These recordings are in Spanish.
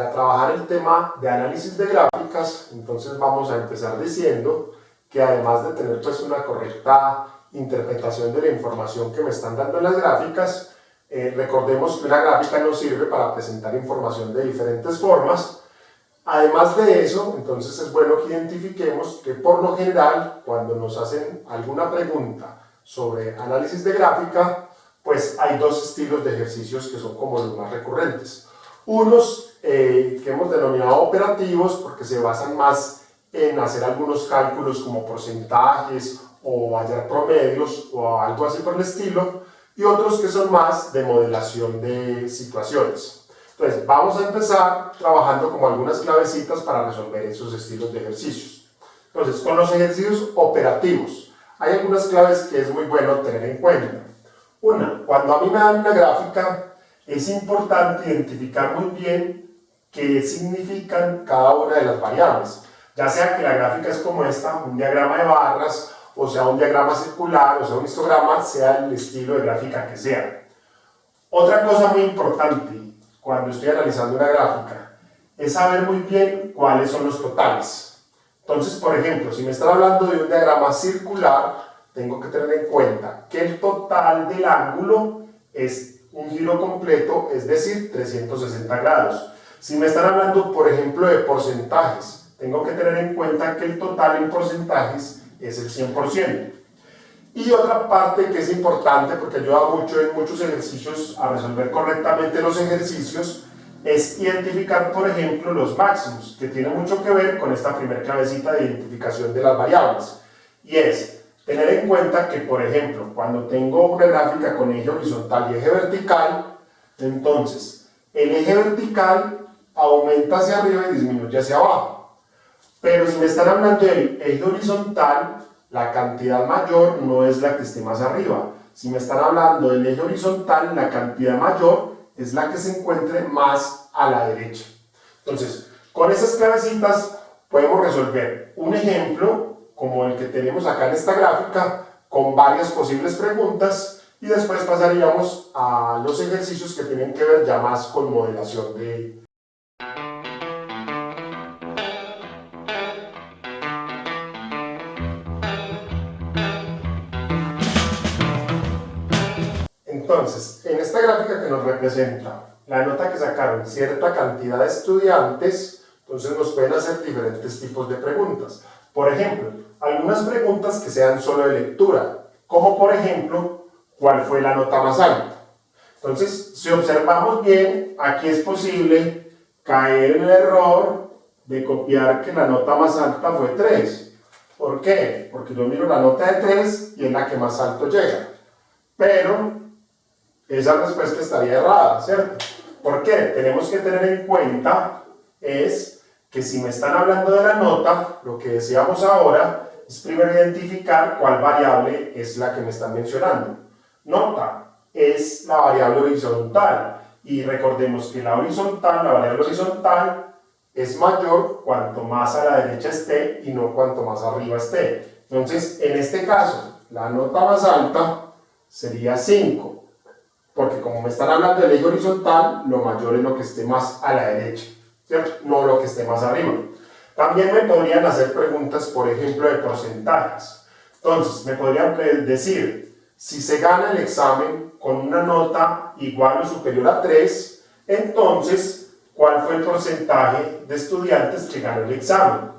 para trabajar el tema de análisis de gráficas, entonces vamos a empezar diciendo que además de tener pues una correcta interpretación de la información que me están dando en las gráficas, recordemos que una gráfica nos sirve para presentar información de diferentes formas. Además de eso, entonces es bueno que identifiquemos que por lo general, cuando nos hacen alguna pregunta sobre análisis de gráfica, pues hay dos estilos de ejercicios que son como los más recurrentes. Unos que hemos denominado operativos porque se basan más en hacer algunos cálculos como porcentajes o hallar promedios o algo así por el estilo, y otros que son más de modelación de situaciones. Entonces vamos a empezar trabajando como algunas clavecitas para resolver esos estilos de ejercicios. Entonces, con los ejercicios operativos hay algunas claves que es muy bueno tener en cuenta. Una, cuando a mí me dan una gráfica, es importante identificar muy bien qué significan cada una de las variables. Ya sea que la gráfica es como esta, un diagrama de barras, o sea un diagrama circular, o sea un histograma, sea el estilo de gráfica que sea. Otra cosa muy importante cuando estoy analizando una gráfica es saber muy bien cuáles son los totales. Entonces, por ejemplo, si me están hablando de un diagrama circular, tengo que tener en cuenta que el total del ángulo es un giro completo, es decir, 360 grados. Si me están hablando, por ejemplo, de porcentajes, tengo que tener en cuenta que el total en porcentajes es el 100%. Y otra parte que es importante, porque ayuda mucho en muchos ejercicios a resolver correctamente los ejercicios, es identificar, por ejemplo, los máximos, que tiene mucho que ver con esta primera clavecita de identificación de las variables. Y es tener en cuenta que, por ejemplo, cuando tengo una gráfica con eje horizontal y eje vertical, entonces el eje vertical aumenta hacia arriba y disminuye hacia abajo. Pero si me están hablando del eje horizontal, la cantidad mayor no es la que esté más arriba. Si me están hablando del eje horizontal, la cantidad mayor es la que se encuentre más a la derecha. Entonces, con esas clavecitas podemos resolver un ejemplo como el que tenemos acá en esta gráfica, con varias posibles preguntas, y después pasaríamos a los ejercicios que tienen que ver ya más con modelación de... Entonces, en esta gráfica que nos representa la nota que sacaron cierta cantidad de estudiantes, entonces nos pueden hacer diferentes tipos de preguntas. Por ejemplo, algunas preguntas que sean solo de lectura, como por ejemplo, ¿cuál fue la nota más alta? Entonces, si observamos bien, aquí es posible caer en el error de copiar que la nota más alta fue 3. ¿Por qué? Porque yo miro la nota de 3 y es la que más alto llega. Pero esa respuesta estaría errada, ¿cierto? ¿Por qué? Tenemos que tener en cuenta es que si me están hablando de la nota, lo que decíamos ahora es primero identificar cuál variable es la que me están mencionando. Nota es la variable horizontal, y recordemos que la variable horizontal es mayor cuanto más a la derecha esté y no cuanto más arriba esté. Entonces, en este caso, la nota más alta sería 5. Porque como me están hablando del eje horizontal, lo mayor es lo que esté más a la derecha, ¿cierto? No lo que esté más arriba. También me podrían hacer preguntas, por ejemplo, de porcentajes. Entonces, me podrían decir, si se gana el examen con una nota igual o superior a 3, entonces, ¿cuál fue el porcentaje de estudiantes que ganó el examen?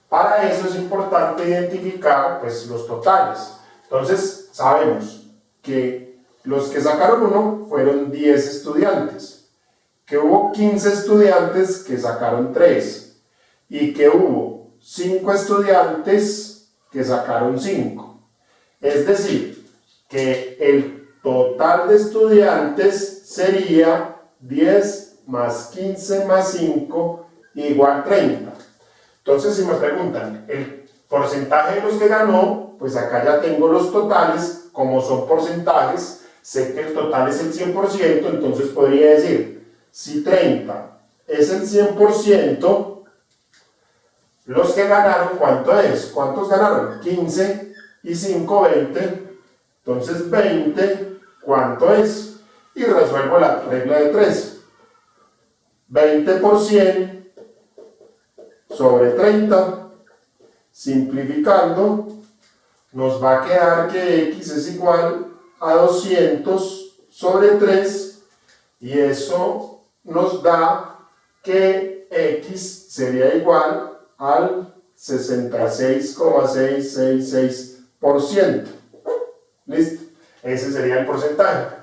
Para eso es importante identificar, pues, los totales. Entonces, sabemos que los que sacaron 1 fueron 10 estudiantes, que hubo 15 estudiantes que sacaron 3 y que hubo 5 estudiantes que sacaron 5. Es decir, que el total de estudiantes sería 10 más 15 más 5 igual 30. Entonces, si me preguntan el porcentaje de los que ganó, pues acá ya tengo los totales, como son porcentajes. Sé que el total es el 100%, entonces podría decir, si 30 es el 100%, los que ganaron, ¿cuánto es? ¿Cuántos ganaron? 15 y 5, 20. Entonces 20, ¿cuánto es? Y resuelvo la regla de 3. 20% sobre 30, simplificando, nos va a quedar que x es igual a 200 sobre 3, y eso nos da que x sería igual al 66,666%. ¿Listo? Ese sería el porcentaje.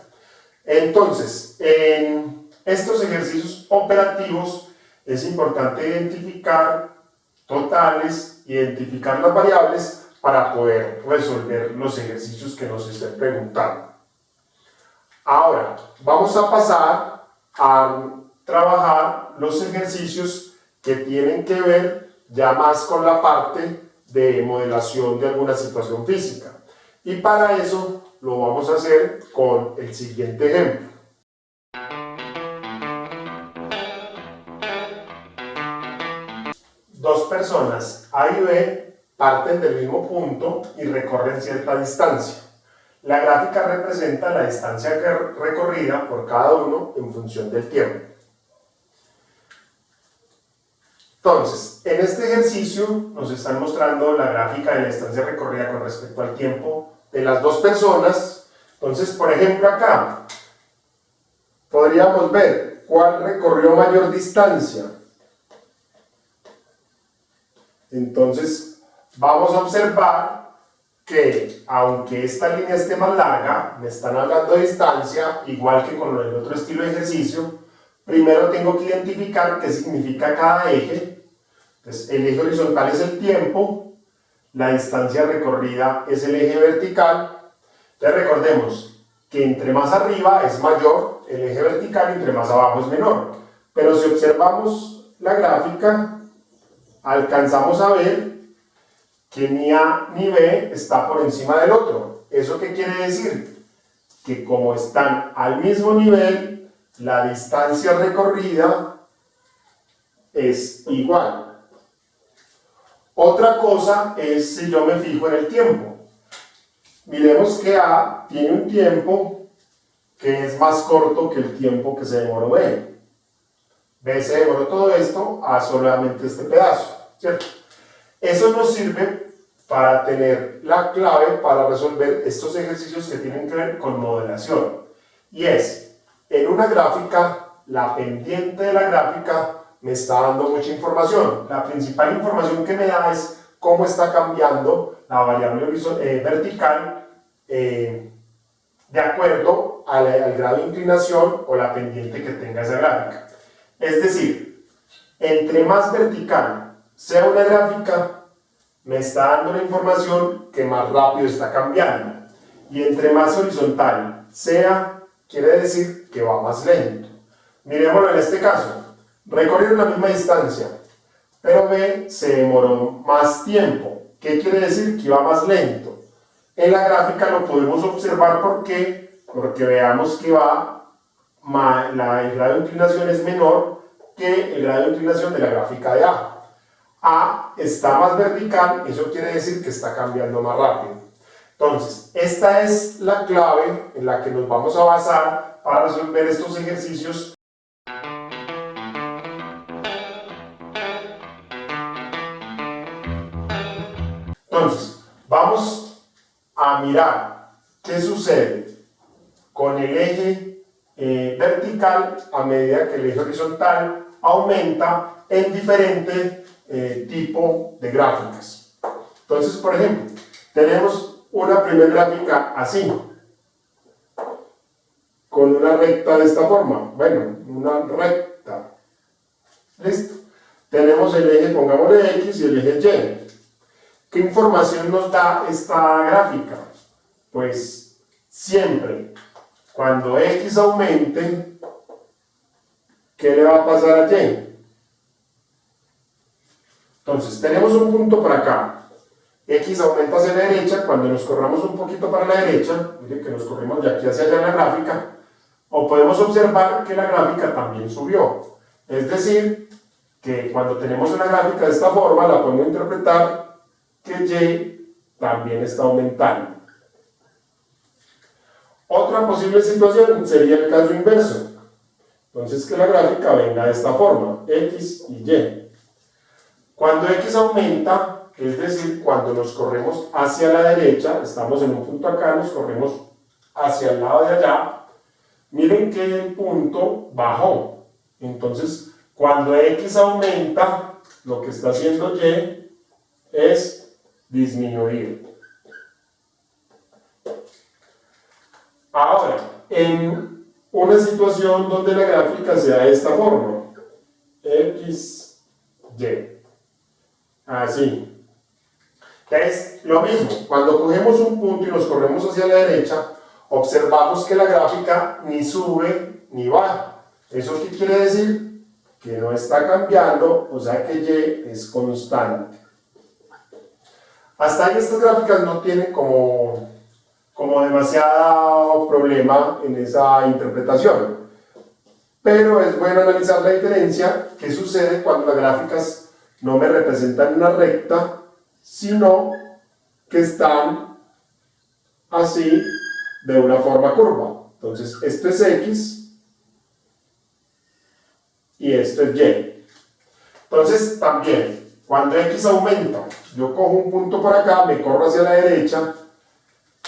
Entonces, en estos ejercicios operativos es importante identificar totales, identificar las variables para poder resolver los ejercicios que nos estén preguntando. Ahora, vamos a pasar a trabajar los ejercicios que tienen que ver ya más con la parte de modelación de alguna situación física. Y para eso lo vamos a hacer con el siguiente ejemplo. Dos personas A y B parten del mismo punto y recorren cierta distancia. La gráfica representa la distancia recorrida por cada uno en función del tiempo. Entonces, en este ejercicio nos están mostrando la gráfica de la distancia recorrida con respecto al tiempo de las dos personas. Entonces, por ejemplo, acá podríamos ver cuál recorrió mayor distancia. Entonces, vamos a observar que, aunque esta línea esté más larga, me están hablando de distancia, igual que con el otro estilo de ejercicio. Primero tengo que identificar qué significa cada eje. Entonces, el eje horizontal es el tiempo, la distancia recorrida es el eje vertical. Entonces, recordemos que entre más arriba es mayor el eje vertical y entre más abajo es menor. Pero si observamos la gráfica, alcanzamos a ver que ni A ni B está por encima del otro. ¿Eso qué quiere decir? Que como están al mismo nivel, la distancia recorrida es igual. Otra cosa es si yo me fijo en el tiempo. Miremos que A tiene un tiempo que es más corto que el tiempo que se demoró B. B se demoró todo esto, A solamente este pedazo, ¿cierto? Eso nos sirve para tener la clave para resolver estos ejercicios que tienen que ver con modelación. Y es, en una gráfica, la pendiente de la gráfica me está dando mucha información. La principal información que me da es cómo está cambiando la variable vertical de acuerdo al grado de inclinación o la pendiente que tenga esa gráfica. Es decir, entre más vertical sea una gráfica, me está dando la información que más rápido está cambiando. Y entre más horizontal sea, quiere decir que va más lento. Miremoslo en este caso. Recorrieron la misma distancia, pero B se demoró más tiempo. ¿Qué quiere decir? Que iba más lento. En la gráfica lo podemos observar. ¿Por qué? Porque veamos que el grado de inclinación es menor que el grado de inclinación de la gráfica de A. A está más vertical, eso quiere decir que está cambiando más rápido. Entonces, esta es la clave en la que nos vamos a basar para resolver estos ejercicios. Entonces, vamos a mirar qué sucede con el eje vertical a medida que el eje horizontal aumenta en diferente tipo de gráficas. Entonces, por ejemplo, tenemos una primera gráfica así, con una recta de esta forma. Bueno, una recta. ¿Listo? Tenemos el eje, pongámosle X, y el eje Y. ¿Qué información nos da esta gráfica? Pues siempre, cuando X aumente, ¿qué le va a pasar a Y? Entonces, tenemos un punto por acá. X aumenta hacia la derecha. Cuando nos corramos un poquito para la derecha, miren que nos corrimos de aquí hacia allá en la gráfica, o podemos observar que la gráfica también subió. Es decir, que cuando tenemos una gráfica de esta forma, la podemos interpretar que Y también está aumentando. Otra posible situación sería el caso inverso. Entonces que la gráfica venga de esta forma, X y Y. Cuando X aumenta, es decir, cuando nos corremos hacia la derecha, estamos en un punto acá, nos corremos hacia el lado de allá, miren que el punto bajó. Entonces, cuando X aumenta, lo que está haciendo Y es disminuir. Ahora, en una situación donde la gráfica sea de esta forma, X, Y, así. Es lo mismo, cuando cogemos un punto y nos corremos hacia la derecha, observamos que la gráfica ni sube ni baja. ¿Eso qué quiere decir? Que no está cambiando, o sea que Y es constante. Hasta ahí estas gráficas no tienen como demasiado problema en esa interpretación. Pero es bueno analizar la diferencia que sucede cuando las gráficas no me representan una recta, sino que están así de una forma curva. Entonces, esto es X y esto es Y. Entonces, también, cuando X aumenta, yo cojo un punto por acá, me corro hacia la derecha,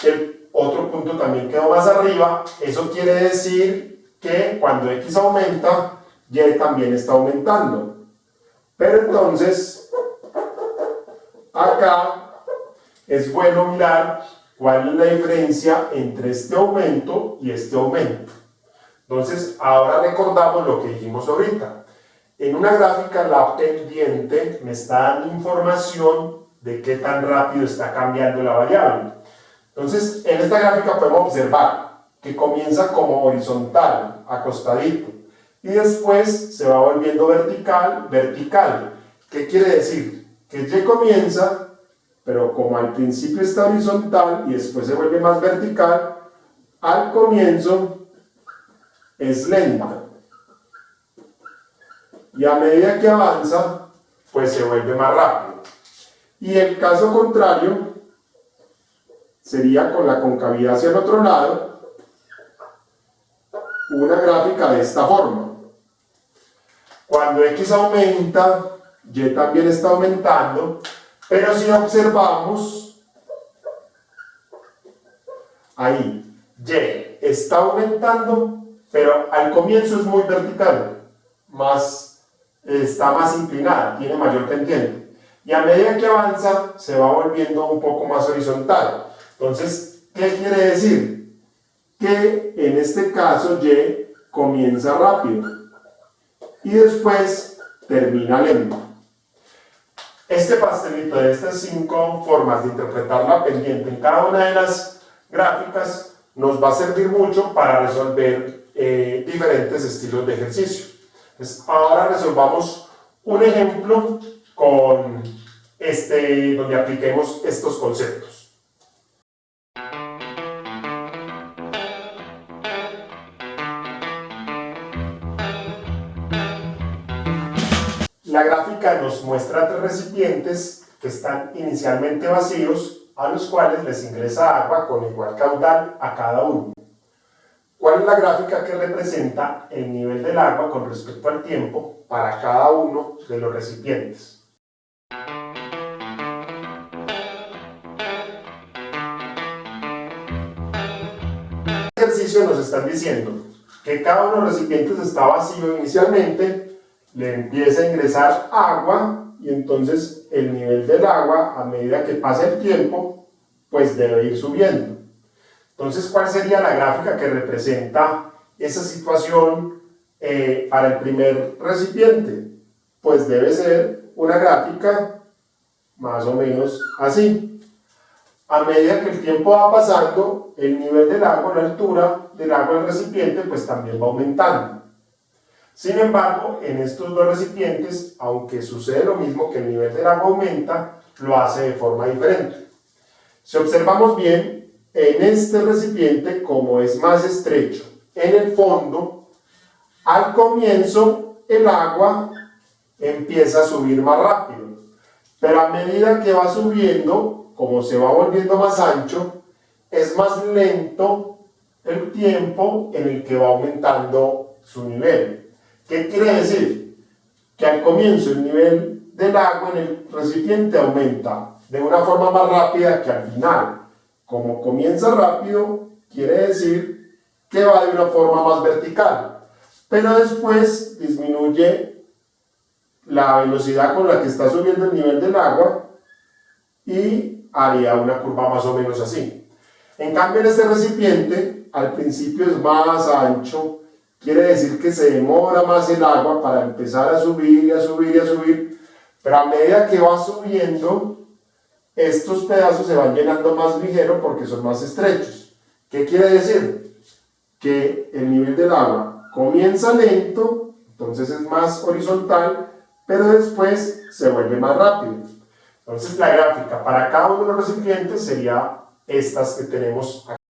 el otro punto también quedó más arriba. Eso quiere decir que cuando X aumenta, Y también está aumentando. Pero entonces, acá es bueno mirar cuál es la diferencia entre este aumento y este aumento. Entonces, ahora recordamos lo que dijimos ahorita. En una gráfica, la pendiente me está dando información de qué tan rápido está cambiando la variable. Entonces, en esta gráfica podemos observar que comienza como horizontal, acostadito, y después se va volviendo vertical, vertical. ¿Qué quiere decir? Que Y comienza, pero como al principio está horizontal y después se vuelve más vertical, al comienzo es lenta. Y a medida que avanza, pues se vuelve más rápido. Y el caso contrario sería con la concavidad hacia el otro lado, una gráfica de esta forma. Cuando X aumenta, Y también está aumentando, pero si observamos, ahí, Y está aumentando, pero al comienzo es muy vertical, está más inclinada, tiene mayor pendiente. Y a medida que avanza, se va volviendo un poco más horizontal. Entonces, ¿qué quiere decir? Que en este caso Y comienza rápido y después termina lento. Este pastelito de estas 5 formas de interpretar la pendiente en cada una de las gráficas nos va a servir mucho para resolver diferentes estilos de ejercicio. Entonces, ahora resolvamos un ejemplo con donde apliquemos estos conceptos. La gráfica nos muestra 3 recipientes que están inicialmente vacíos, a los cuales les ingresa agua con igual caudal a cada uno. ¿Cuál es la gráfica que representa el nivel del agua con respecto al tiempo para cada uno de los recipientes? En este ejercicio nos están diciendo que cada uno de los recipientes está vacío inicialmente, le empieza a ingresar agua y entonces el nivel del agua a medida que pasa el tiempo pues debe ir subiendo. Entonces, ¿cuál sería la gráfica que representa esa situación para el primer recipiente? Pues debe ser una gráfica más o menos así. A medida que el tiempo va pasando, el nivel del agua, la altura del agua del recipiente pues también va aumentando. Sin embargo, en estos 2 recipientes, aunque sucede lo mismo que el nivel del agua aumenta, lo hace de forma diferente. Si observamos bien, en este recipiente, como es más estrecho en el fondo, al comienzo el agua empieza a subir más rápido, pero a medida que va subiendo, como se va volviendo más ancho, es más lento el tiempo en el que va aumentando su nivel. ¿Qué quiere decir? Que al comienzo el nivel del agua en el recipiente aumenta de una forma más rápida que al final. Como comienza rápido, quiere decir que va de una forma más vertical, pero después disminuye la velocidad con la que está subiendo el nivel del agua y haría una curva más o menos así. En cambio, en este recipiente, al principio es más ancho, quiere decir que se demora más el agua para empezar a subir y a subir y a subir, pero a medida que va subiendo, estos pedazos se van llenando más ligero porque son más estrechos. ¿Qué quiere decir? Que el nivel del agua comienza lento, entonces es más horizontal, pero después se vuelve más rápido. Entonces la gráfica para cada uno de los recipientes sería estas que tenemos aquí.